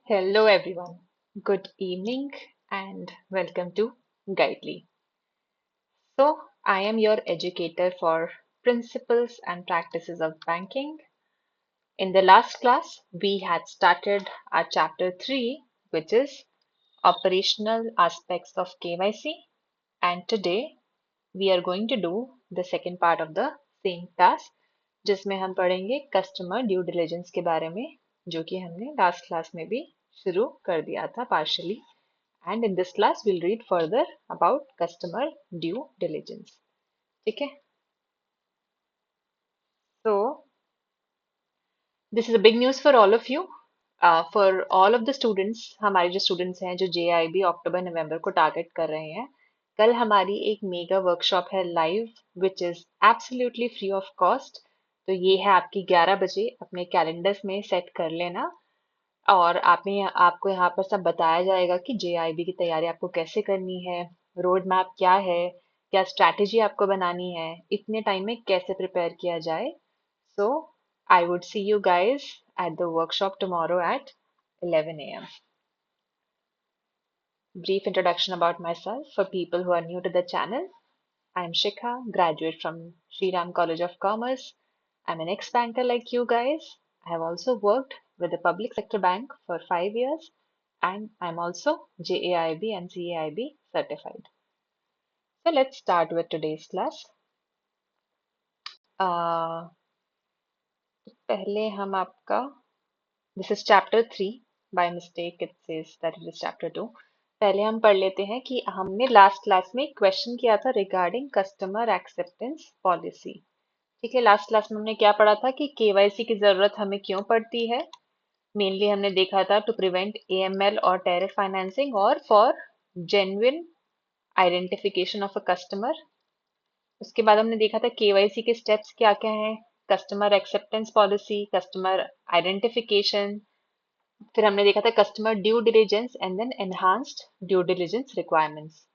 Hello everyone. Good evening and welcome to Guidely. So, I am your educator for Principles and Practices of Banking. In the last class, we had started our chapter 3, which is Operational Aspects of KYC, and today we are going to do the second part of the same class, जिसमें हम पढ़ेंगे customer due diligence के बारे में, जो कि हमने last class में भी शुरू कर दिया था partially. And in this class, we'll read further about customer due diligence. ठीक है? So, this is a big news for all of you. For all of the students, हमारे जो students हैं जो JIB अक्टूबर नवंबर को टारगेट कर रहे हैं, कल हमारी एक मेगा वर्कशॉप है live which is absolutely free of cost. तो ये है आपकी 11 बजे, अपने कैलेंडर्स में सेट कर लेना. और आपको यहाँ पर सब बताया जाएगा कि JIB की तैयारी आपको कैसे करनी है, रोड मैप क्या है, क्या स्ट्रैटेजी आपको बनानी है, इतने टाइम में कैसे प्रिपेयर किया जाए. So I would see you guys at the workshop tomorrow at 11 a.m. Brief introduction about myself for people who are new to the channel. I am Shikha, graduate from Sri Ram College of Commerce. I'm an ex-banker like you guys. I have also worked with the public sector bank for 5 years, and I'm also JAIB and CAIB certified. So let's start with today's class. Uh, पहले हम आपका this is chapter 3. By mistake it says that it is chapter 2. पहले हम पढ़ लेते हैं कि हमने लास्ट क्लास में क्वेश्चन किया था रिगार्डिंग कस्टमर एक्सेप्टेंस पॉलिसी. ठीक है, लास्ट क्लास में हमने क्या पढ़ा था कि केवाईसी की जरूरत हमें क्यों पड़ती है. मेनली हमने देखा था टू प्रिवेंट AML और टेरिफ फाइनेंसिंग और for genuine identification of a customer. उसके बाद हमने देखा था केवाईसी के स्टेप्स क्या क्या हैं, customer acceptance policy, customer identification, फिर हमने देखा था customer due diligence and then enhanced due diligence requirements.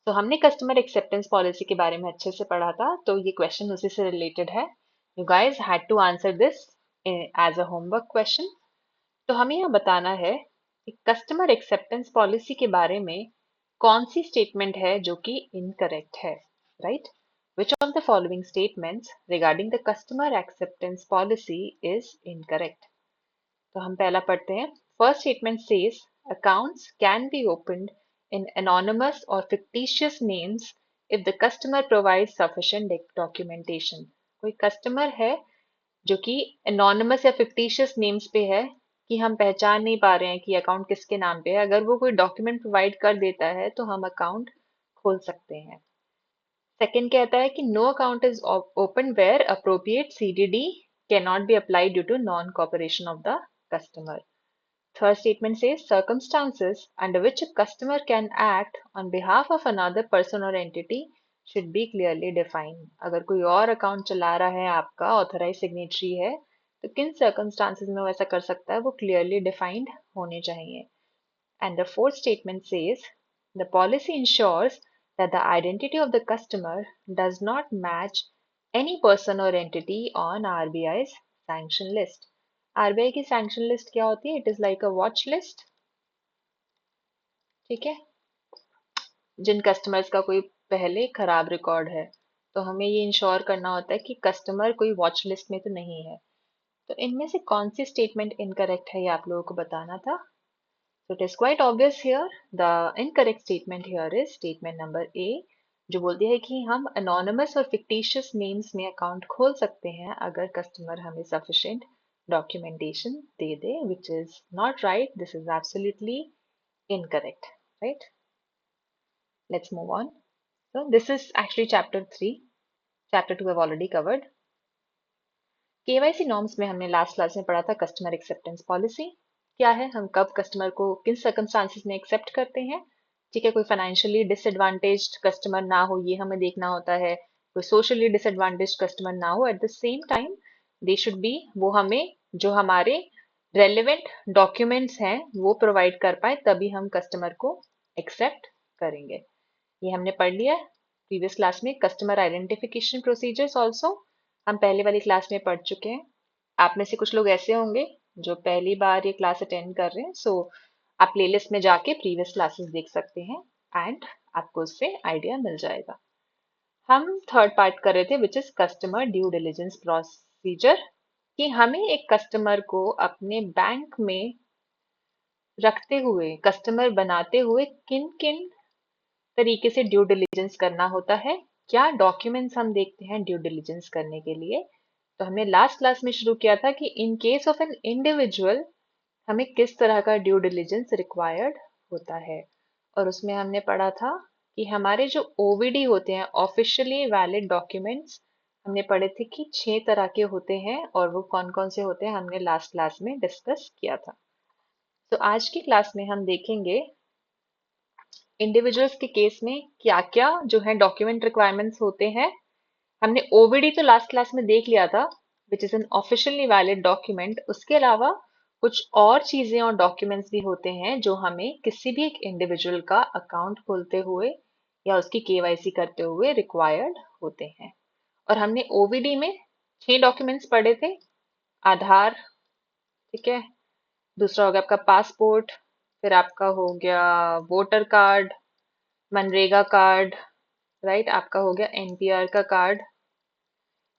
तो हमने कस्टमर एक्सेप्टेंस पॉलिसी के बारे में अच्छे से पढ़ा था, तो ये क्वेश्चन उसी से रिलेटेड है. You guys had to answer this as a homework question. तो हमें यहाँ बताना है कि कस्टमर एक्सेप्टेंस पॉलिसी के बारे में कौन सी स्टेटमेंट है जो कि इनकरेक्ट है, right? Which of the following statements regarding the customer acceptance policy is incorrect? तो हम पहला पढ़ते हैं. First statement says accounts can be opened in anonymous or fictitious names if the customer provides sufficient documentation. कोई customer है जो कि anonymous या fictitious names पे है कि हम पहचान नहीं पा रहे हैं कि अकाउंट किसके नाम पे है. अगर वो कोई डॉक्यूमेंट प्रोवाइड कर देता है तो हम अकाउंट खोल सकते हैं. सेकंड कहता है कि no account is open where appropriate CDD can not be applied due to non cooperation of the customer. Third statement says circumstances under which a customer can act on behalf of another person or entity should be clearly defined. अगर कोई और account चला रहा है, आपका authorise signatory है, तो किन सर्कमस्टांसेस में वो ऐसा कर सकता है, वो क्लियरली डिफाइंड होने चाहिए. And the fourth statement says the policy ensures that the identity of the customer does not match any person or entity on RBI's sanction list. RBI की सैंक्शन लिस्ट क्या होती है? It is like a watch list. ठीक है, जिन customers का कोई पहले खराब रिकॉर्ड है, तो हमें ये इंश्योर करना होता है कि कस्टमर कोई वॉच लिस्ट में तो नहीं है. तो इनमें से कौन सी स्टेटमेंट इनकरेक्ट है, ये आप लोगों को बताना था. So it is quite obvious here. The incorrect statement here is statement number A, जो बोलती है कि हम anonymous और fictitious names में अकाउंट खोल सकते हैं अगर कस्टमर हमें sufficient documentation they they, which is not right. This is absolutely incorrect, right? Let's move on. So this is actually chapter 3. Chapter 2 I've already covered. KYC norms में हमने last class में पढ़ा था कस्टमर एक्सेप्टेंस पॉलिसी क्या है, हम कब customer को किन सर्कमस्टांसेस में एक्सेप्ट करते हैं. ठीक है, कोई फाइनेंशियली डिसएडवांटेज्ड कस्टमर ना हो, ये हमें देखना होता है. कोई सोशली डिसएडवांटेज्ड कस्टमर ना हो. At the same time they should be, वो हमें जो हमारे रेलेवेंट डॉक्यूमेंट्स हैं वो प्रोवाइड कर पाए, तभी हम कस्टमर को एक्सेप्ट करेंगे. ये हमने पढ़ लिया प्रीवियस क्लास में. कस्टमर आइडेंटिफिकेशन प्रोसीजर्स ऑल्सो हम पहले वाली क्लास में पढ़ चुके हैं. आप में से कुछ लोग ऐसे होंगे जो पहली बार ये क्लास अटेंड कर रहे हैं, सो आप प्लेलिस्ट में जाके प्रीवियस क्लासेस देख सकते हैं एंड आपको उससे आइडिया मिल जाएगा। हम थर्ड पार्ट कर रहे थे which is customer due diligence procedure, कि हमें एक कस्टमर को अपने बैंक में रखते हुए, कस्टमर बनाते हुए किन किन तरीके से ड्यू डिलिजेंस करना होता है, क्या डॉक्यूमेंट्स हम देखते हैं ड्यू डिलिजेंस करने के लिए। तो हमने लास्ट क्लास में शुरू किया था कि इन केस ऑफ एन इंडिविजुअल हमें किस तरह का ड्यू डिलिजेंस रिक्वायर्ड होता है। और उसमें हमने पढ़ा था कि हमारे जो ओवीडी होते हैं, ऑफिशियली वैलिड डॉक्यूमेंट्स, हमने पढ़े थे कि 6 तरह के होते हैं और वो कौन कौन से होते हैं हमने लास्ट क्लास में डिस्कस किया था। तो आज की क्लास में हम देखेंगे इंडिविजुअल्स के केस में क्या क्या जो है डॉक्यूमेंट रिक्वायरमेंट्स होते हैं। हमने ओवीडी तो लास्ट क्लास में देख लिया था विच is N officially valid document. उसके अलावा कुछ और चीजें और डॉक्यूमेंट्स भी होते हैं जो हमें किसी भी एक इंडिविजुअल का अकाउंट खोलते हुए या उसकी केवाईसी करते हुए रिक्वायर्ड होते हैं। और हमने ओवीडी में 6 डॉक्यूमेंट्स पढ़े थे। आधार, ठीक है, दूसरा हो गया आपका पासपोर्ट, फिर आपका हो गया voter card, MNREGA card, right, आपका हो गया एनपीआर का कार्ड,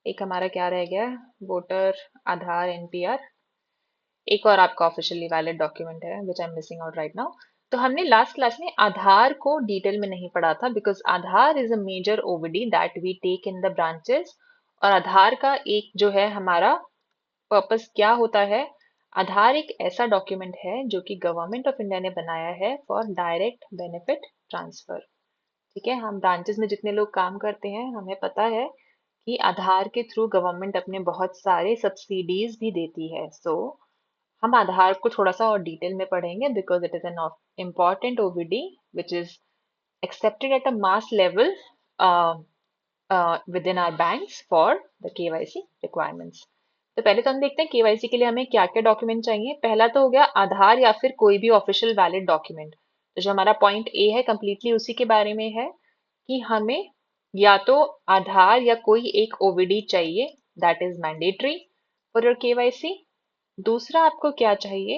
एक हमारा क्या रह गया, वोटर, आधार, एनपीआर, एक और आपका ऑफिशियली वैलिड डॉक्यूमेंट है which I am missing out right now. तो हमने लास्ट क्लास में आधार को डिटेल में नहीं पढ़ा था because Aadhaar is a major OVD that we take in the branches. और आधार का एक जो है हमारा पर्पस क्या होता है, आधार एक ऐसा डॉक्यूमेंट है जो कि गवर्नमेंट ऑफ इंडिया ने बनाया है फॉर डायरेक्ट बेनिफिट ट्रांसफर। ठीक है, हम ब्रांचेस में जितने लोग काम करते हैं हमें पता है कि आधार के थ्रू गवर्नमेंट अपने बहुत सारे सब्सिडीज भी देती है। सो हम आधार को थोड़ा सा और डिटेल में पढ़ेंगे because it is an important OVD which is accepted at a mass level within our banks for the KYC requirements। तो पहले तो हम देखते हैं केवाईसी के लिए हमें क्या क्या डॉक्यूमेंट चाहिए। पहला तो हो गया आधार या फिर कोई भी ऑफिशियल वैलिड डॉक्यूमेंट। तो जो हमारा पॉइंट ए है कंप्लीटली उसी के बारे में है कि हमें या तो आधार या कोई एक ओवीडी चाहिए, that is mandatory for your KYC. दूसरा आपको क्या चाहिए,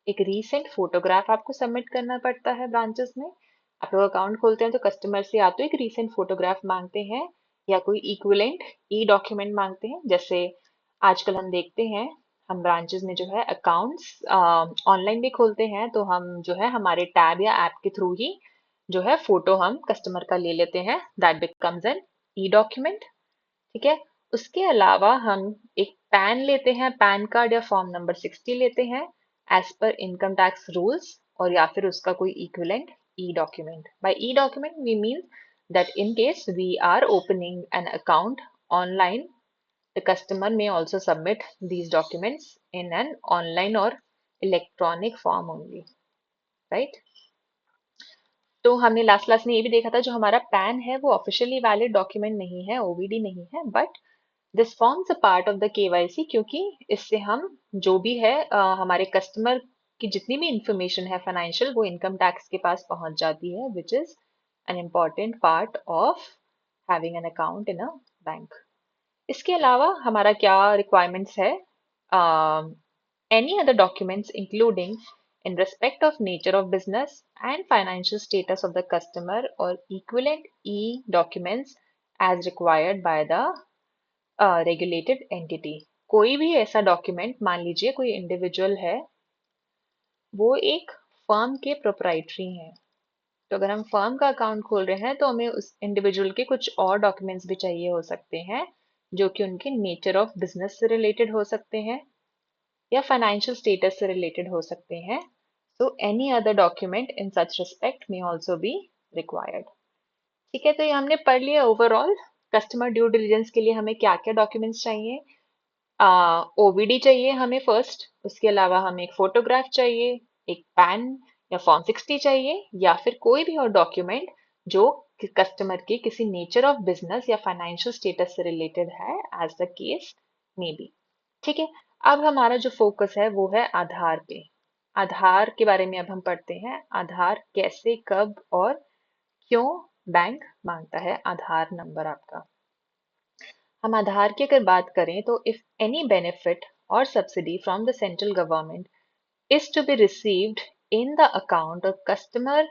एक रीसेंट फोटोग्राफ आपको सबमिट करना पड़ता है ब्रांचेस में। आप लोग अकाउंट खोलते हैं तो कस्टमर से या तो एक रीसेंट फोटोग्राफ मांगते हैं या कोई इक्विवेलेंट ई डॉक्यूमेंट मांगते हैं। जैसे आजकल हम देखते हैं हम ब्रांचेस में जो है अकाउंट्स ऑनलाइन भी खोलते हैं तो हम जो है हमारे टैब या ऐप के थ्रू ही जो है फोटो हम कस्टमर का ले लेते हैं, that becomes an e document. ठीक है, उसके अलावा हम एक पैन लेते हैं, पैन कार्ड या फॉर्म नंबर 60 लेते हैं as per income tax rules, और या फिर उसका कोई equivalent e document. By e document we mean that in case we are opening an account online, the customer may also submit these documents in an online or electronic form only, right? तो हमने last class में ये भी देखा था जो हमारा pan है वो ऑफिशियली वैलिड डॉक्यूमेंट नहीं है, ओवीडी नहीं है, but this forms a part of the KYC क्योंकि इससे हम जो भी है हमारे कस्टमर की जितनी भी इंफॉर्मेशन है फाइनेंशियल वो इनकम टैक्स के पास पहुंच जाती है विच is an important part of having an account in a bank. इसके अलावा हमारा क्या रिक्वायरमेंट्स है, any other documents including in respect of nature of business and financial status of the customer or equivalent e documents as required by the regulated entity। कोई भी ऐसा document, मान लीजिए कोई इंडिविजुअल है वो एक फर्म के प्रोप्राइटरी हैं, तो अगर हम फर्म का अकाउंट खोल रहे हैं तो हमें उस इंडिविजुअल के कुछ और डॉक्यूमेंट्स भी चाहिए हो सकते हैं जो कि उनके नेचर ऑफ बिजनेस से रिलेटेड हो सकते हैं या फाइनेंशियल स्टेटस से रिलेटेड हो सकते हैं। So any other document in such respect में ऑल्सो बी रिक्वायर्ड। ठीक है, तो ये हमने पढ़ लिया ओवरऑल कस्टमर ड्यू डिलिजेंस के लिए हमें क्या क्या डॉक्यूमेंट्स चाहिए। ओवीडी चाहिए हमें फर्स्ट, उसके अलावा हमें एक फोटोग्राफ चाहिए, एक पैन या फॉर्म 60 चाहिए, या फिर कोई भी और डॉक्यूमेंट जो कस्टमर के किसी नेचर ऑफ बिजनेस या फाइनेंशियल स्टेटस से रिलेटेड है as the case may be. ठीक है, अब हमारा जो फोकस है वो है आधार पे। आधार के बारे में अब हम पढ़ते हैं, आधार कैसे, कब और क्यों बैंक मांगता है आधार नंबर आपका। हम आधार की अगर बात करें तो इफ एनी बेनिफिट और subsidy from the central government is to be received in the account of customer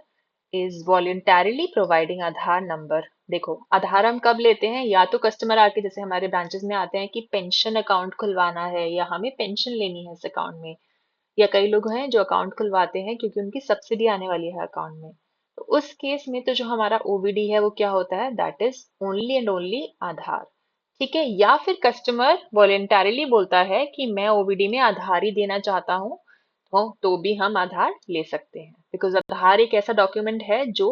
is voluntarily providing Aadhaar number. देखो, आधार हम कब लेते हैं? या तो कस्टमर आके जैसे हमारे ब्रांचेस में आते हैं कि पेंशन अकाउंट खुलवाना है या हमें पेंशन लेनी है इस अकाउंट में, या कई लोग हैं जो अकाउंट खुलवाते हैं क्योंकि उनकी सब्सिडी आने वाली है अकाउंट में। तो उस केस में तो जो हमारा ओवीडी है वो क्या होता है? That is only and only Aadhaar. ठीक है, या फिर कस्टमर वॉलेंटरली बोलता है कि मैं ओवीडी में आधार ही देना चाहता हूँ, तो भी हम आधार ले सकते हैं, बिकॉज आधार एक ऐसा डॉक्यूमेंट है जो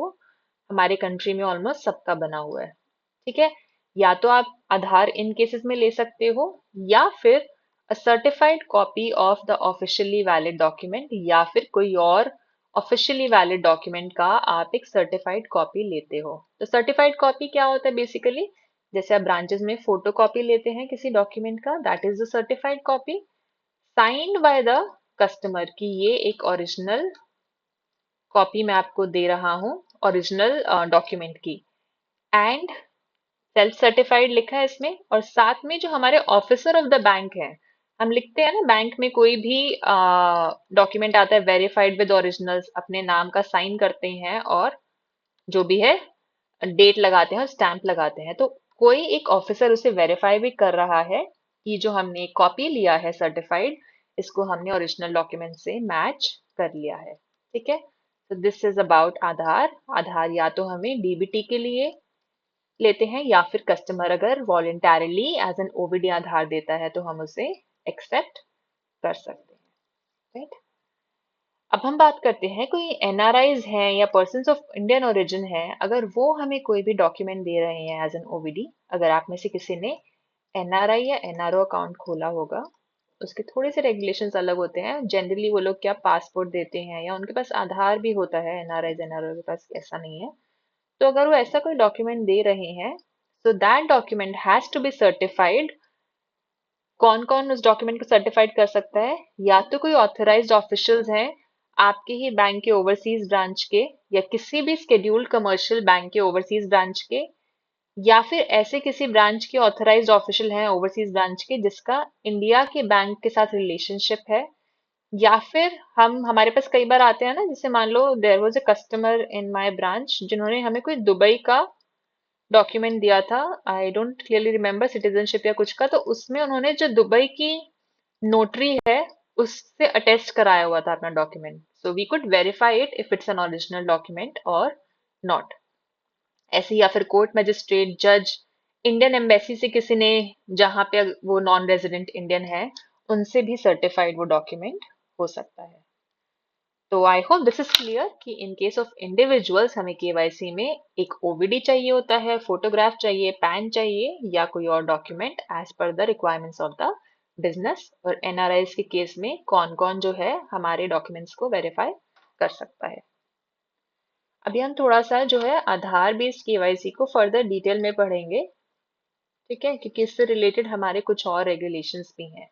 हमारे कंट्री में ऑलमोस्ट सबका बना हुआ है। ठीक है, या तो आप आधार इन केसेस में ले सकते हो, या फिर a certified copy of the officially valid document, या फिर कोई और ऑफिशियली वैलिड डॉक्यूमेंट का आप एक सर्टिफाइड कॉपी लेते हो। तो सर्टिफाइड कॉपी क्या होता है बेसिकली? जैसे आप ब्रांचेस में फोटो कॉपी लेते हैं किसी डॉक्यूमेंट का, that is the certified copy signed by the customer, की ये एक ओरिजिनल कॉपी मैं आपको दे रहा हूँ ओरिजिनल डॉक्यूमेंट की, एंड सेल्फ सर्टिफाइड लिखा है इसमें। और साथ में जो हमारे ऑफिसर ऑफ द बैंक है, हम लिखते हैं ना बैंक में कोई भी डॉक्यूमेंट आता है वेरीफाइड विद ओरिजिनल्स, अपने नाम का साइन करते हैं और जो भी है डेट लगाते हैं और स्टैंप लगाते हैं, तो कोई एक ऑफिसर उसे वेरीफाई भी कर रहा है कि जो हमने कॉपी लिया है सर्टिफाइड, इसको हमने ओरिजिनल डॉक्यूमेंट से मैच कर लिया है। ठीक है, तो दिस इज अबाउट आधार। आधार या तो हमें डीबीटी के लिए लेते हैं, या फिर कस्टमर अगर वॉलेंटरली एज एन ओवीडी आधार देता है तो हम उसे एक्सेप्ट कर सकते हैं। राइट, अब हम बात करते हैं कोई एनआरआईज हैं या पर्सन्स ऑफ इंडियन ओरिजिन हैं, अगर वो हमें कोई भी डॉक्यूमेंट दे रहे हैं एज एन ओवीडी। अगर आप में से किसी ने एनआरआई या एनआरओ अकाउंट खोला होगा, उसके थोड़े से रेगुलेशंस अलग होते हैं। जनरली वो लोग क्या पासपोर्ट देते हैं, या उनके पास आधार भी होता है, एनआरआई एनआरओ के पास ऐसा नहीं है। तो अगर वो ऐसा कोई डॉक्यूमेंट दे रहे हैं, so that document has to be certified। कौन कौन उस डॉक्यूमेंट को सर्टिफाइड कर सकता है? या तो कोई ऑथराइज्ड ऑफिशियल्स हैं आपके ही बैंक के ओवरसीज ब्रांच के, या किसी भी स्केड्यूल्ड कमर्शियल बैंक के ओवरसीज ब्रांच के, या फिर ऐसे किसी ब्रांच के ऑथराइज्ड ऑफिशियल हैं ओवरसीज ब्रांच के जिसका इंडिया के बैंक के साथ रिलेशनशिप है। या फिर हम हमारे पास कई बार आते हैं ना, जैसे मान लो there was a customer in my branch जिन्होंने हमें कोई दुबई का डॉक्यूमेंट दिया था, I don't clearly remember, citizenship या कुछ का, तो उसमें उन्होंने जो दुबई की नोटरी है उससे अटेस्ट कराया हुआ था अपना document, so we could verify it if it's an original document और नॉट। ऐसे, या फिर कोर्ट मजिस्ट्रेट, जज, इंडियन एम्बेसी से किसी ने, जहां पे वो नॉन रेजिडेंट इंडियन है, उनसे भी सर्टिफाइड वो डॉक्यूमेंट हो सकता है। तो आई होप दिस इज क्लियर कि इन केस ऑफ इंडिविजुअल्स हमें केवाईसी में एक ओवीडी चाहिए होता है, फोटोग्राफ चाहिए, पैन चाहिए, या कोई और document as per the requirements of the business. और एनआरआईज के केस में कौन कौन जो है हमारे डॉक्यूमेंट्स को वेरीफाई कर सकता है। अभी हम थोड़ा सा जो है आधार बेस्ड केवाईसी को फर्दर डिटेल में पढ़ेंगे। ठीक है, क्योंकि इससे रिलेटेड हमारे कुछ और रेगुलेशंस भी हैं।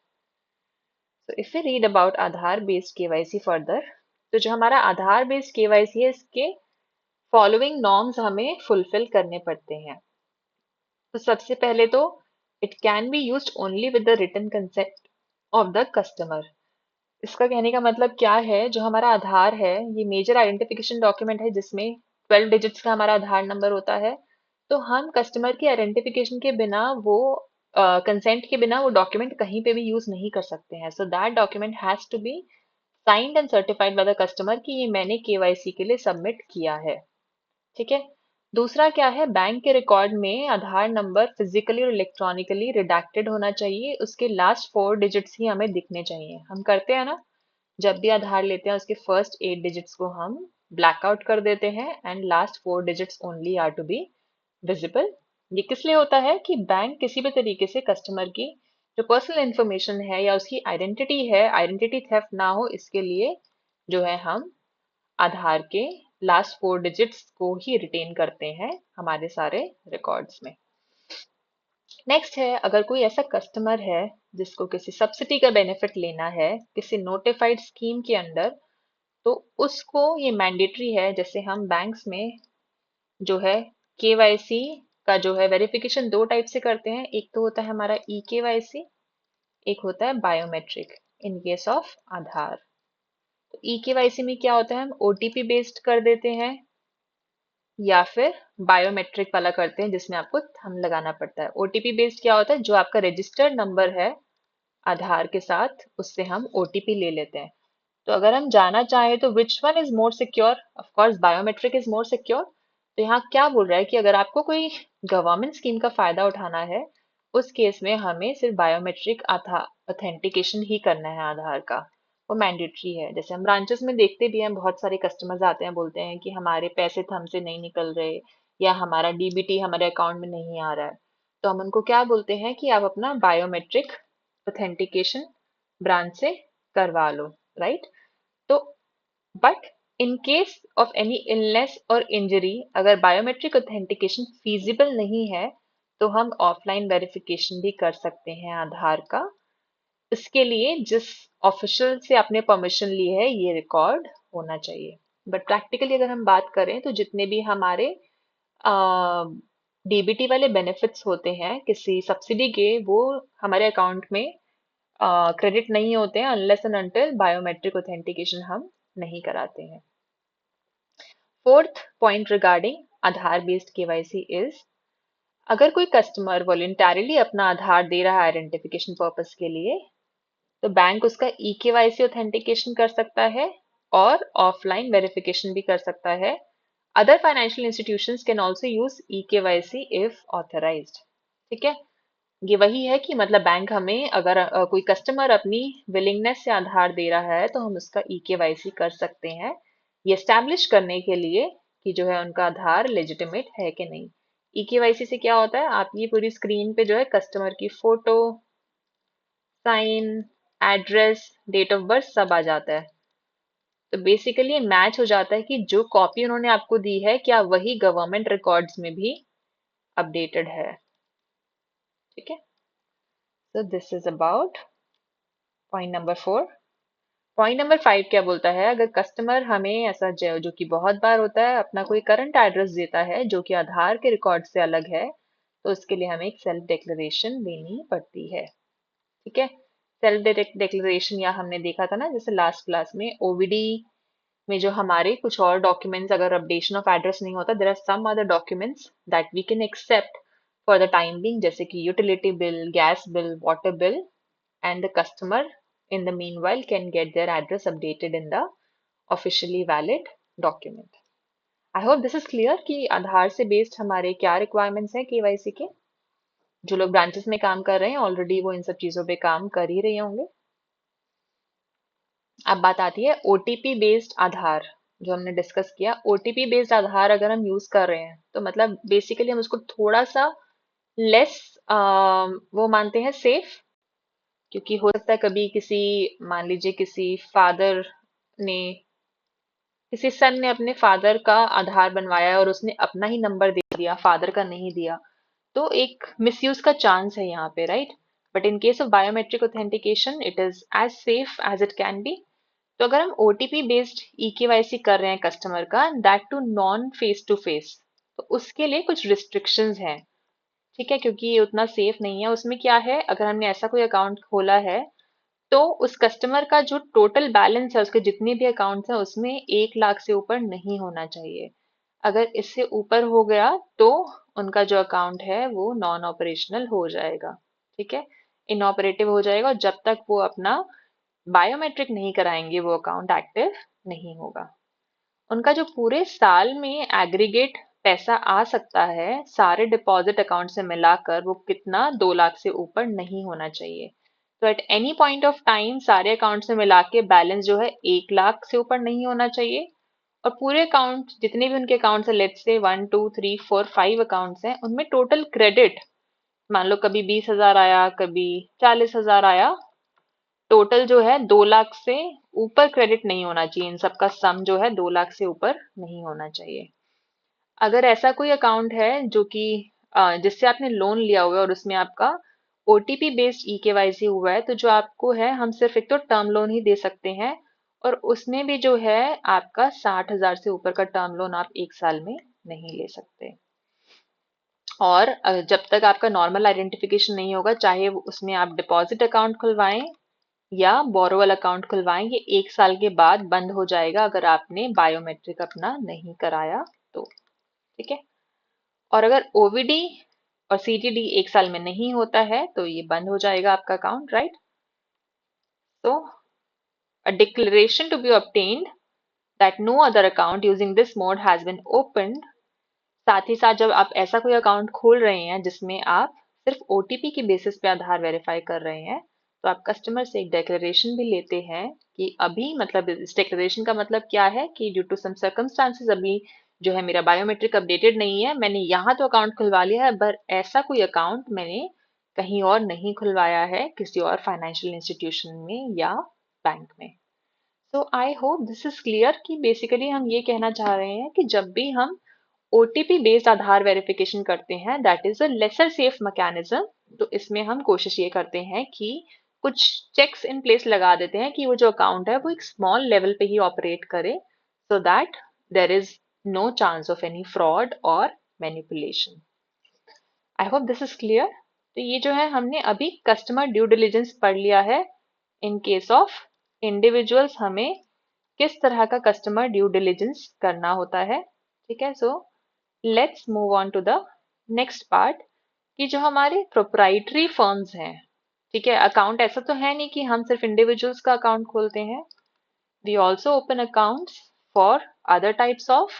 So if we read about Aadhaar based KYC further, तो जो हमारा आधार बेस्ड केवाईसी है इसके फॉलोइंग नॉर्म्स हमें फुलफिल करने पड़ते हैं। तो सबसे पहले तो it can be used only with the written consent of the customer. इसका कहने का मतलब क्या है? जो हमारा आधार है ये मेजर आइडेंटिफिकेशन डॉक्यूमेंट है जिसमें 12 डिजिट्स का हमारा आधार नंबर होता है। तो हम कस्टमर की आइडेंटिफिकेशन के बिना, वो कंसेंट के बिना वो डॉक्यूमेंट कहीं पे भी यूज नहीं कर सकते हैं। So that document has to be signed and certified by the customer कि ये मैंने केवाईसी के लिए सबमिट किया है। ठीक है, दूसरा क्या है? बैंक के रिकॉर्ड में आधार नंबर फिजिकली और इलेक्ट्रॉनिकली रिडैक्टेड होना चाहिए, उसके लास्ट 4 डिजिट्स ही हमें दिखने चाहिए। हम करते हैं ना, जब भी आधार लेते हैं उसके फर्स्ट 8 डिजिट्स को हम ब्लैक आउट कर देते हैं and last 4 digits only are to be visible. ये किस लिए होता है? कि बैंक किसी भी तरीके से कस्टमर की जो पर्सनल इंफॉर्मेशन है या उसकी आइडेंटिटी है, आइडेंटिटी थेफ्ट ना हो, इसके लिए जो है हम आधार के लास्ट 4 डिजिट्स को ही रिटेन करते हैं हमारे सारे रिकॉर्ड्स में। नेक्स्ट है, अगर कोई ऐसा कस्टमर है जिसको किसी सब्सिडी का बेनिफिट लेना है किसी नोटिफाइड स्कीम के अंडर, तो उसको ये मैंडेटरी है। जैसे हम बैंक्स में जो है केवाईसी का जो है वेरिफिकेशन 2 टाइप से करते हैं, एक तो होता है हमारा ई केवाईसी, एक होता है बायोमेट्रिक इन केस ऑफ आधार। तो ई केवाईसी में क्या होता है, हम ओटीपी बेस्ड कर देते हैं या फिर बायोमेट्रिक वाला करते हैं जिसमें आपको थंब लगाना पड़ता है। ओटीपी बेस्ड क्या होता है, जो आपका रजिस्टर्ड नंबर है आधार के साथ उससे हम ओटीपी ले लेते हैं। तो अगर हम जाना चाहें तो which one is more secure, of course biometric is more secure. तो यहाँ क्या बोल रहा है कि अगर आपको कोई गवर्नमेंट स्कीम का फायदा उठाना है उस केस में हमें सिर्फ बायोमेट्रिक ऑथेंटिकेशन ही करना है आधार का, वो मैंडेटरी है। जैसे हम ब्रांचेस में देखते भी हैं, बहुत सारे कस्टमर्स आते हैं बोलते हैं कि हमारे पैसे हमसे नहीं निकल रहे या हमारा डीबीटी हमारे अकाउंट में नहीं आ रहा है। तो हम उनको क्या बोलते हैं कि आप अपना बायोमेट्रिक ऑथेंटिकेशन ब्रांच से करवा लो, राइट। तो but in case of any illness और इंजरी अगर बायोमेट्रिक ऑथेंटिकेशन फीजिबल नहीं है तो हम ऑफलाइन वेरिफिकेशन भी कर सकते हैं आधार का। इसके लिए जिस ऑफिशियल से आपने परमिशन ली है ये रिकॉर्ड होना चाहिए। बट प्रैक्टिकली अगर हम बात करें तो जितने भी हमारे डीबीटी वाले बेनिफिट्स होते हैं किसी सब्सिडी के, वो हमारे अकाउंट में क्रेडिट नहीं होते हैं unless and until biometric authentication हम नहीं कराते हैं। Fourth point regarding Aadhaar based KYC is, अगर कोई कस्टमर वॉलेंटरली अपना आधार दे रहा है आइडेंटिफिकेशन पर्पस के लिए तो बैंक उसका ई केवाईसी ऑथेंटिकेशन कर सकता है और ऑफलाइन वेरिफिकेशन भी कर सकता है। Other financial institutions can also use e KYC if authorised. ठीक है, ये वही है कि मतलब बैंक हमें अगर कोई कस्टमर अपनी विलिंगनेस से आधार दे रहा है तो हम उसका ई केवाईसी कर सकते हैं, ये एस्टैब्लिश करने के लिए कि जो है उनका आधार लेजिटिमेट है कि नहीं। ई केवाईसी से क्या होता है, आप ये पूरी स्क्रीन पे जो है कस्टमर की photo, sign, address, date of birth सब आ जाता है। तो बेसिकली मैच हो जाता है कि जो कॉपी उन्होंने आपको दी है क्या वही गवर्नमेंट रिकॉर्ड्स में भी अपडेटेड है। ठीक है, so this is about point number 4। Point number 5 क्या बोलता है, अगर कस्टमर हमें ऐसा जो कि बहुत बार होता है अपना कोई करंट एड्रेस देता है जो कि आधार के रिकॉर्ड से अलग है तो उसके लिए हमें एक सेल्फ डिक्लेरेशन देनी पड़ती है। ठीक है, सेल्फ डिक्लेरेशन या हमने देखा था ना जैसे लास्ट क्लास में ओवीडी में जो हमारे कुछ और डॉक्यूमेंट्स अगर अपडेशन ऑफ एड्रेस नहीं होता, there are some other documents that we can accept for the time being, जैसे कि utility bill, gas bill, water bill, and the customer in the meanwhile can get their address updated in the officially valid document। I hope this is clear कि आधार से based हमारे क्या requirements हैं KYC के। जो लोग ब्रांचेस में काम कर रहे हैं ऑलरेडी वो इन सब चीजों पे काम कर ही रहे होंगे। अब बात आती है ओटीपी बेस्ड आधार, जो हमने डिस्कस किया। ओटीपी बेस्ड आधार अगर हम यूज कर रहे हैं तो मतलब बेसिकली हम उसको थोड़ा सा लेस वो मानते हैं सेफ, क्योंकि हो सकता है कभी किसी, मान लीजिए किसी फादर ने, किसी सन ने अपने फादर का आधार बनवाया और उसने अपना ही नंबर दे दिया, फादर का नहीं दिया, तो एक मिसयूज का चांस है यहाँ पे, right. But in case of biometric authentication it is as safe as it can be. तो अगर हम ओटीपी बेस्ड ई केवाईसी कर रहे हैं कस्टमर का, that to non face to face, तो उसके लिए कुछ रिस्ट्रिक्शंस हैं। ठीक है, क्योंकि ये उतना सेफ नहीं है। उसमें क्या है, अगर हमने ऐसा कोई अकाउंट खोला है तो उस कस्टमर का जो टोटल बैलेंस है उसके जितने भी अकाउंट्स हैं उसमें 1 लाख से ऊपर नहीं होना चाहिए। अगर इससे ऊपर हो गया तो उनका जो अकाउंट है वो नॉन ऑपरेशनल हो जाएगा। ठीक है, इनऑपरेटिव हो जाएगा और जब तक वो अपना बायोमेट्रिक नहीं कराएंगे वो अकाउंट एक्टिव नहीं होगा। उनका जो पूरे साल में एग्रीगेट पैसा आ सकता है सारे डिपॉजिट अकाउंट से मिलाकर वो कितना, 2 लाख से ऊपर नहीं होना चाहिए। तो at any point of time सारे अकाउंट से मिला के बैलेंस जो है 1 लाख से ऊपर नहीं होना चाहिए। और पूरे अकाउंट जितने भी उनके अकाउंट्स है, लेट्स से 1 2 3 4 5 अकाउंट्स हैं, उनमें टोटल क्रेडिट मान लो कभी 20,000 आया, कभी 40,000 आया, टोटल जो है 2 लाख से ऊपर क्रेडिट नहीं होना चाहिए। इन सबका सम जो है 2 लाख से ऊपर नहीं होना चाहिए। अगर ऐसा कोई अकाउंट है जो कि जिससे आपने लोन लिया हुआ है और उसमें आपका ओटीपी बेस्ड ई केवाईसी हुआ है, तो जो आपको है हम सिर्फ एक तो टर्म लोन ही दे सकते हैं और उसमें भी जो है आपका 60,000 से ऊपर का टर्म लोन आप 1 साल में नहीं ले सकते। और जब तक आपका नॉर्मल आइडेंटिफिकेशन नहीं होगा, चाहे उसमें आप डिपॉजिट अकाउंट खुलवाएं या बोरोवेल अकाउंट खुलवाएं, ये 1 साल के बाद बंद हो जाएगा अगर आपने बायोमेट्रिक अपना नहीं कराया तो। ठीक है। और अगर ओवीडी और सीटीडी 1 साल में नहीं होता है तो ये बंद हो जाएगा आपका अकाउंट, राइट। तो a declaration to be obtained that no other account using this mode has been opened। साथ ही साथ जब आप ऐसा कोई अकाउंट खोल रहे हैं जिसमें आप सिर्फ ओटीपी के बेसिस पे आधार वेरीफाई कर रहे हैं, तो आप कस्टमर से एक डेक्लेरेशन भी लेते हैं कि अभी, मतलब इस डेक्लेरेशन का मतलब क्या है कि ड्यू टू सम सर्कमस्टांसेस अभी जो है मेरा बायोमेट्रिक अपडेटेड नहीं है, मैंने यहाँ तो अकाउंट खुलवा लिया है पर ऐसा कोई अकाउंट मैंने कहीं और नहीं खुलवाया है, किसी और फाइनेंशियल इंस्टीट्यूशन में या बैंक में। तो आई होप दिस इज क्लियर कि बेसिकली हम ये कहना चाह रहे हैं कि जब भी हम ओटीपी बेस्ड आधार वेरिफिकेशन करते हैं, that is a lesser safe mechanism. तो इसमें हम कोशिश ये करते हैं कि कुछ चेक्स इन प्लेस लगा देते हैं कि वो जो अकाउंट है वो एक स्मॉल लेवल पे ही ऑपरेट करे, so that there is no chance of any fraud और manipulation. I hope this is clear. तो ये जो है हमने अभी कस्टमर ड्यू डिलिजेंस पढ़ लिया है। इन केस ऑफ इंडिविजुअल्स हमें किस तरह का कस्टमर ड्यू डिलिजेंस करना होता है। ठीक है। So let's move on to the next part कि जो हमारे प्रोप्राइटरी फर्म्स हैं, ठीक है, अकाउंट ऐसा तो है नहीं कि हम सिर्फ इंडिविजुअल्स का अकाउंट खोलते हैं, we also open accounts for other types of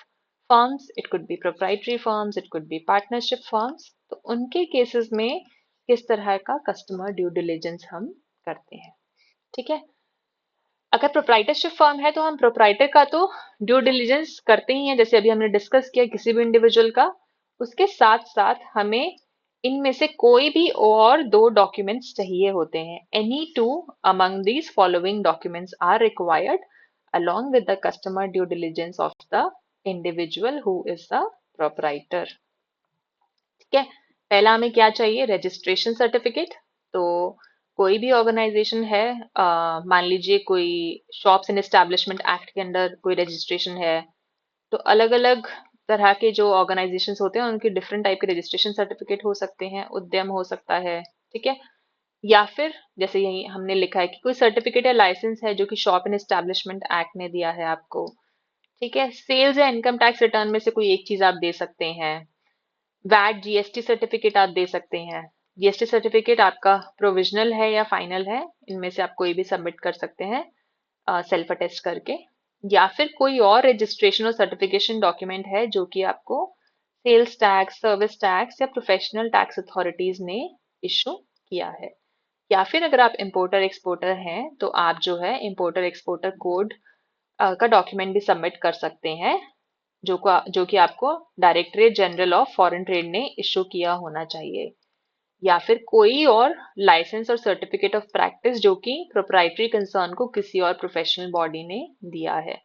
firms. It could be proprietary firms, it could be partnership firms. तो उनके केसेस में किस तरह का कस्टमर ड्यू डिलिजेंस हम करते हैं। ठीक है। अगर प्रोप्राइटरशिप फर्म है तो हम प्रोप्राइटर का तो ड्यू डिलिजेंस करते ही हैं, जैसे अभी हमने डिस्कस किया किसी भी इंडिविजुअल का। उसके साथ साथ हमें इनमें से कोई भी और 2 डॉक्यूमेंट्स चाहिए होते हैं। Any 2 among these following documents are required along with the customer due diligence of the individual who is the proprietor। ठीक है। पहला हमें क्या चाहिए, रजिस्ट्रेशन सर्टिफिकेट। तो कोई भी ऑर्गेनाइजेशन है, मान लीजिए कोई शॉप्स एंड एस्टेब्लिशमेंट एक्ट के अंडर कोई रजिस्ट्रेशन है, तो अलग अलग तरह के जो ऑर्गेनाइजेशंस होते हैं उनके डिफरेंट टाइप के रजिस्ट्रेशन सर्टिफिकेट हो सकते हैं, उद्यम हो सकता है। ठीक है। या फिर जैसे यही हमने लिखा है कि कोई सर्टिफिकेट या लाइसेंस है जो कि शॉप एंड एस्टेब्लिशमेंट एक्ट ने दिया है आपको। ठीक है। सेल्स या इनकम टैक्स रिटर्न में से कोई एक चीज आप दे सकते हैं। वैट जीएसटी सर्टिफिकेट आप दे सकते हैं। जीएसटी सर्टिफिकेट आपका प्रोविजनल है या फाइनल है, इनमें से आप कोई भी सबमिट कर सकते हैं सेल्फ अटेस्ट करके। या फिर कोई और रजिस्ट्रेशन और सर्टिफिकेशन डॉक्यूमेंट है जो कि आपको सेल्स टैक्स, सर्विस टैक्स या प्रोफेशनल टैक्स अथॉरिटीज ने इशू किया है। या फिर अगर आप इंपोर्टर एक्सपोर्टर हैं तो आप जो है इंपोर्टर एक्सपोर्टर कोड का डॉक्यूमेंट भी सबमिट कर सकते हैं, जो कि आपको directorate general of foreign trade ने इशू किया होना चाहिए। या फिर कोई और लाइसेंस और सर्टिफिकेट ऑफ प्रैक्टिस जो कि प्रोप्राइटरी कंसर्न को किसी और प्रोफेशनल बॉडी ने दिया है।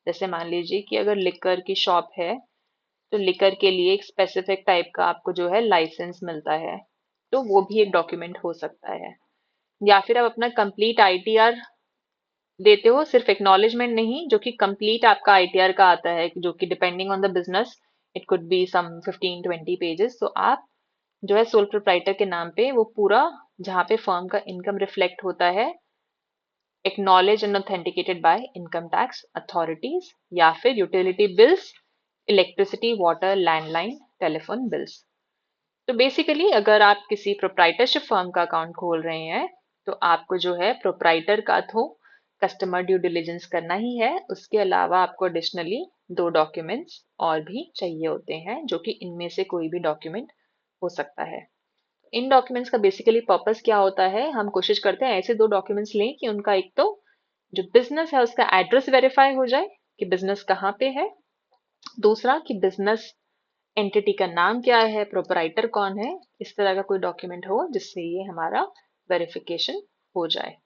जैसे मान लीजिए कि अगर लिकर की शॉप है तो लिकर के लिए एक स्पेसिफिक टाइप का आपको जो है लाइसेंस मिलता है, तो वो भी एक डॉक्यूमेंट हो सकता है। या फिर आप अपना कंप्लीट आईटीआर देते हो, सिर्फ एक्नॉलेजमेंट नहीं, जो कि कंप्लीट आपका आईटीआर का आता है, जो कि depending on the business it could be some 15-20 pages. तो आप जो है सोल प्रोप्राइटर के नाम पे वो पूरा, जहाँ पे फर्म का इनकम रिफ्लेक्ट होता है, acknowledge and authenticated by income tax authorities. या फिर utility bills, electricity, water, landline, telephone bills. तो बेसिकली अगर आप किसी प्रोप्राइटरशिप फर्म का अकाउंट खोल रहे हैं तो आपको जो है प्रोप्राइटर का तो कस्टमर ड्यू डिलिजेंस करना ही है, उसके अलावा आपको एडिशनली 2 डॉक्यूमेंट्स और भी चाहिए होते हैं, जो कि इनमें से कोई भी डॉक्यूमेंट हो सकता है। इन डॉक्यूमेंट्स का बेसिकली पर्पस क्या होता है, हम कोशिश करते हैं ऐसे 2 डॉक्यूमेंट्स लें कि उनका एक तो जो बिजनेस है उसका एड्रेस वेरीफाई हो जाए कि बिजनेस कहाँ पे है, दूसरा कि बिजनेस एंटिटी का नाम क्या है, प्रोपराइटर कौन है, इस तरह का कोई डॉक्यूमेंट हो जिससे ये हमारा वेरिफिकेशन हो जाए।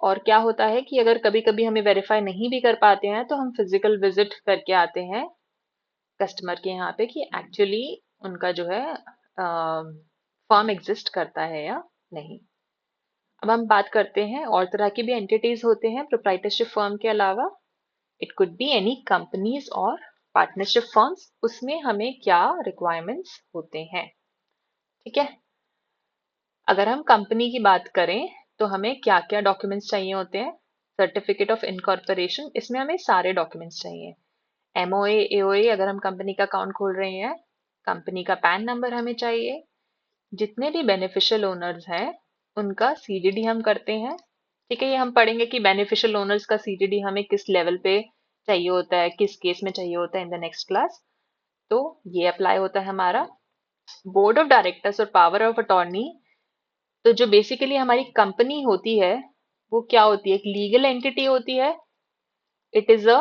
और क्या होता है कि अगर कभी कभी हमें वेरीफाई नहीं भी कर पाते हैं तो हम फिजिकल विजिट करके आते हैं कस्टमर के यहाँ पे कि एक्चुअली उनका जो है फर्म एग्जिस्ट करता है या नहीं। अब हम बात करते हैं और तरह की भी एंटिटीज होते हैं प्रोप्राइटरशिप फर्म के अलावा। It could be any companies और पार्टनरशिप फर्म्स। उसमें हमें क्या रिक्वायरमेंट्स होते हैं। ठीक है। अगर हम कंपनी की बात करें तो हमें क्या क्या डॉक्यूमेंट्स चाहिए होते हैं? सर्टिफिकेट ऑफ इनकॉर्पोरेशन, इसमें हमें सारे डॉक्यूमेंट्स चाहिए। एमओए, एओए, अगर हम कंपनी का अकाउंट खोल रहे हैं, कंपनी का पैन नंबर हमें चाहिए। जितने भी बेनिफिशियल ओनर्स हैं उनका सीडीडी हम करते हैं। ठीक है, ये हम पढ़ेंगे कि बेनिफिशियल ओनर्स का सीडीडी हमें किस लेवल पे चाहिए होता है, किस केस में चाहिए होता है इन द नेक्स्ट क्लास। तो ये अप्लाई होता है हमारा। बोर्ड ऑफ डायरेक्टर्स और पावर ऑफ अटॉर्नी, तो जो बेसिकली हमारी कंपनी होती है वो क्या होती है? एक लीगल एंटिटी होती है। It is a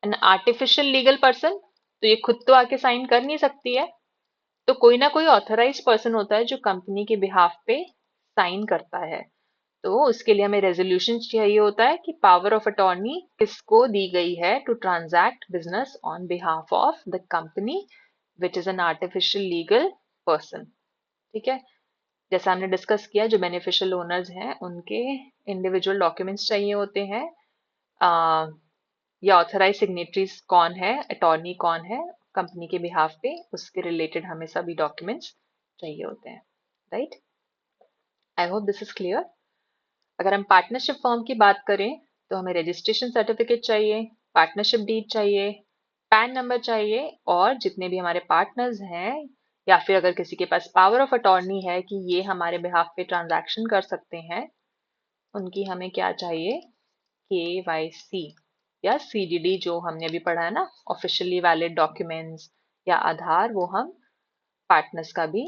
N artificial legal person, तो ये खुद तो आके साइन कर नहीं सकती है, तो कोई ना कोई ऑथराइज पर्सन होता है जो कंपनी के बिहाफ पे साइन करता है। तो उसके लिए हमें रेजोल्यूशन चाहिए होता है कि पावर ऑफ अटॉर्नी किसको दी गई है to transact business on behalf of the company which is an artificial legal person. ठीक है, जैसा हमने डिस्कस किया, जो बेनिफिशियल ओनर्स हैं उनके इंडिविजुअल डॉक्यूमेंट्स चाहिए होते हैं। आ, या ऑथराइज सिग्नेटरीज कौन है, अटॉर्नी कौन है कंपनी के बिहाफ पे, उसके रिलेटेड हमें सभी डॉक्यूमेंट्स चाहिए होते हैं। Right, I hope this is clear. अगर हम पार्टनरशिप फॉर्म की बात करें तो हमें रजिस्ट्रेशन सर्टिफिकेट चाहिए, पार्टनरशिप डीड चाहिए, पैन नंबर चाहिए, और जितने भी हमारे पार्टनर्स हैं या फिर अगर किसी के पास पावर ऑफ अटॉर्नी है कि ये हमारे बिहाफ पे ट्रांजैक्शन कर सकते हैं, उनकी हमें क्या चाहिए? केवाईसी या सीडीडी, जो हमने अभी पढ़ा है ना, ऑफिशियली वैलिड डॉक्यूमेंट्स या आधार, वो हम पार्टनर्स का भी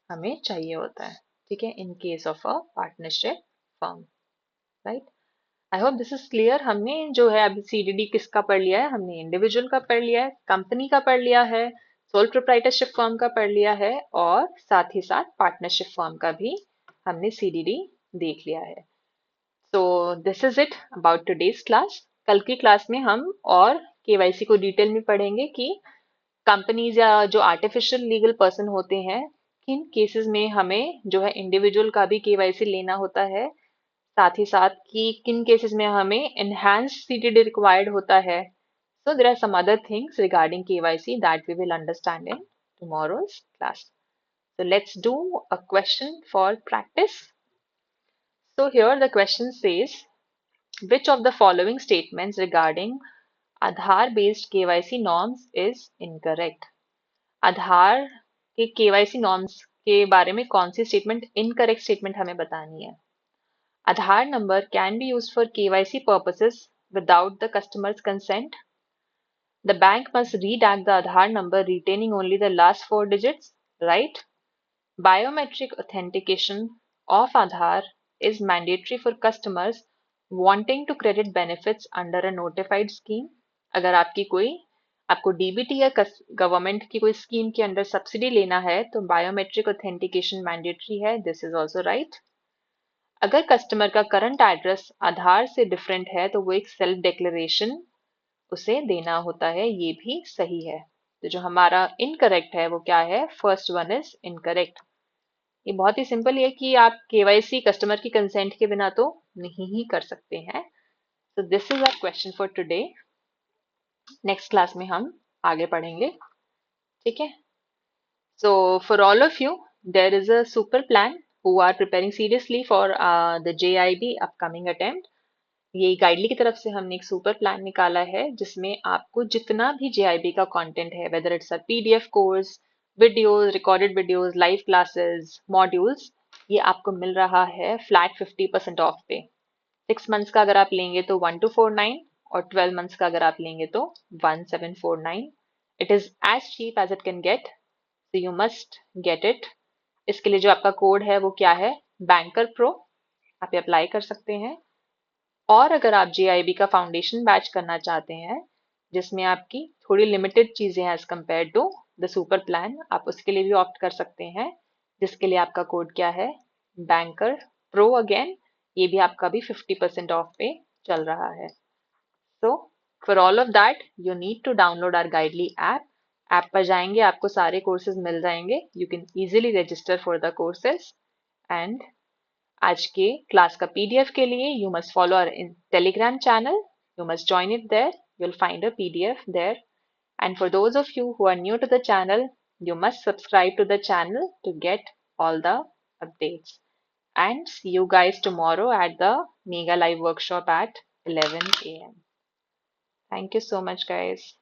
हमें चाहिए होता है। ठीक है, इन case of a partnership firm. Right, I hope this is clear. हमने जो है अभी सीडीडी किसका पढ़ लिया है? हमने इंडिविजुअल का पढ़ लिया है, कंपनी का पढ़ लिया है, सोल प्रोप्राइटरशिप फर्म का पढ़ लिया है, और साथ ही साथ पार्टनरशिप फर्म का भी हमने सीडीडी देख लिया है। So this is it about today's class. कल की क्लास में हम और केवाईसी को डिटेल में पढ़ेंगे कि कंपनीज या जो आर्टिफिशियल लीगल पर्सन होते हैं, किन केसेस में हमें जो है इंडिविजुअल का भी केवाईसी लेना होता है, साथ ही साथ कि किन केसेस में हमें एनहांस सीटीडी रिक्वायर्ड होता है। So there are some other things regarding KYC that we will understand in tomorrow's class. So let's do a question for practice. So here the question says, which of the following statements regarding Aadhaar based KYC norms is incorrect? आधार के KYC norms के बारे में कौन सी statement incorrect statement हमें बतानी है? Aadhaar number can be used for KYC purposes without the customer's consent. The bank must redact the Aadhaar number retaining only the last four digits, right? Biometric authentication of Aadhaar is mandatory for customers wanting to credit benefits under a notified scheme. अगर आपको DBT या government की कोई scheme के under subsidy लेना है तो biometric authentication mandatory है। This is also right. अगर कस्टमर का करंट एड्रेस आधार से डिफरेंट है तो वो एक सेल्फ डिक्लेरेशन उसे देना होता है, ये भी सही है। तो जो हमारा इनकरेक्ट है वो क्या है? First one is incorrect. ये बहुत ही सिंपल है कि आप केवाईसी कस्टमर की कंसेंट के बिना तो नहीं ही कर सकते हैं। तो this is our question for today. Next class में हम आगे पढ़ेंगे। ठीक है, so for all of you, there is a super plan who are preparing seriously for the JIB upcoming attempt. ये गाइडली की तरफ से हमने एक सुपर प्लान निकाला है जिसमें आपको जितना भी JIB का कंटेंट है, whether it's a PDF course, videos, recorded videos, live classes, modules, ये आपको मिल रहा है फ्लैट 50% ऑफ पे। 6 मंथ्स का अगर आप लेंगे तो 1249, और 12 मंथ्स का अगर आप लेंगे तो 1749। It is as cheap as it can get, so you must get it. इसके लिए जो आपका कोड है वो क्या है? बैंकर प्रो, आप अप्लाई कर सकते हैं। और अगर आप JIB का फाउंडेशन बैच करना चाहते हैं जिसमें आपकी थोड़ी लिमिटेड चीजें हैं as compare to the super plan, आप उसके लिए भी ऑप्ट कर सकते हैं, जिसके लिए आपका कोड क्या है? Banker pro again. ये भी आपका भी 50% ऑफ पे चल रहा है। So for all of that you need to download our Guidely app. App पर जाएंगे, आपको सारे कोर्सेज मिल जाएंगे। You can easily register for the courses. And आज के क्लास का PDF के लिए you must follow our in Telegram channel, you must join it there, you will find a PDF there. And for those of you who are new to the channel, you must subscribe to the channel to get all the updates. and see you guys tomorrow at the Mega Live workshop at 11 a.m. Thank you so much, guys.